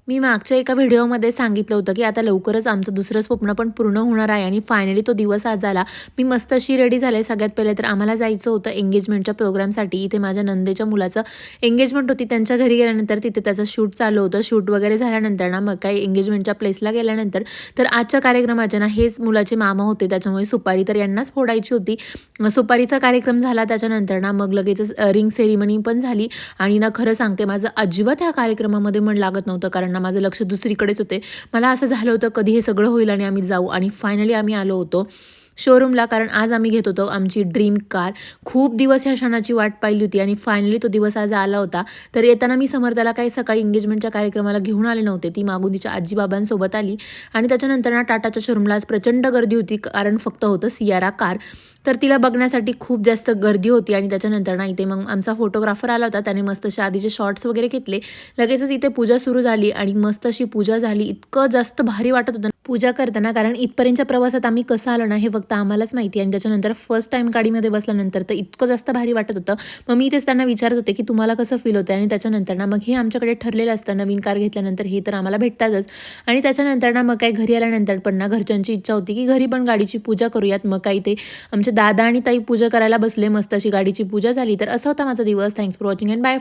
मी मागच्या एका व्हिडिओमध्ये सांगितलं होतं, की आता लवकरच आमचं दुसरं स्वप्न पण पूर्ण होणार आहे आणि फायनली तो दिवस आज आला. मी मस्त अशी रेडी झाले. सगळ्यात पहिले तर आम्हाला जायचं होतं एंगेजमेंटच्या प्रोग्रामसाठी. इथे माझ्या नंदेच्या मुलाचं एंगेजमेंट होती. त्यांच्या घरी गेल्यानंतर तिथे त्याचं शूट चालू होतं. शूट वगैरे झाल्यानंतर ना मग काही एंगेजमेंटच्या प्लेसला गेल्यानंतर तर आजच्या कार्यक्रमाचे ना हेच मुलाचे मामा होते. त्याच्यामुळे सुपारी तर यांनाच फोडायची होती. सुपारीचा कार्यक्रम झाला त्याच्यानंतर ना मग लगेचच रिंग सेरेमनी पण झाली आणि ना खरं सांगते माझं अजिबात ह्या कार्यक्रमामध्ये मन लागत नव्हतं कारण ना माझं लक्ष दुसरीकडेच होते. मला असं झालं होतं कधी हे सगळं होईल आणि आम्ही जाऊ आणि फायनली आम्ही आलो होतो शोरूमला कारण आज आम्ही घेत होतो आमची ड्रीम कार. खूप दिवस ह्या क्षणाची वाट पाहिली होती आणि फायनली तो दिवस आज आला होता. तर येताना मी समर्थाला काही सकाळी एंगेजमेंटच्या कार्यक्रमाला घेऊन आले नव्हते. ती मागून तिच्या आजी-बाबांसोबत आली आणि त्याच्यानंतर ना टाटाच्या शोरूमला आज प्रचंड गर्दी होती कारण फक्त होतं सियारा कार. तर तिला बघण्यासाठी खूप जास्त गर्दी होती आणि त्याच्यानंतर ना इथे मग आमचा फोटोग्राफर आला होता. त्याने मस्त असे आधीचे शॉट्स वगैरे घेतले. लगेचच इथे पूजा सुरू झाली आणि मस्त अशी पूजा झाली. इतकं जास्त भारी वाटत होतं पूजा करताना कारण इथपर्यंतच्या प्रवासात आम्ही कसं आलो ना हे फक्त आम्हालाच माहिती आणि त्याच्यानंतर फर्स्ट टाईम गाडीमध्ये बसल्यानंतर तर इतकं जास्त भारी वाटत होतं. मग मी तेच त्यांना विचारत होते की तुम्हाला कसं फील होतं आणि त्याच्यानंतर ना मग हे आमच्याकडे ठरलेलं असतं नवीन कार घेतल्यानंतर हे तर आम्हाला भेटतातच आणि त्याच्यानंतर ना मग काही घरी आल्यानंतर पण ना घरच्यांची इच्छा होती की घरी पण गाडीची पूजा करूयात. मग काही ते आमचे दादा आणि ताई पूजा करायला बसले. मस्त अशी गाडीची पूजा झाली. तर असा होता माझा दिवस. Thanks for watching and bye.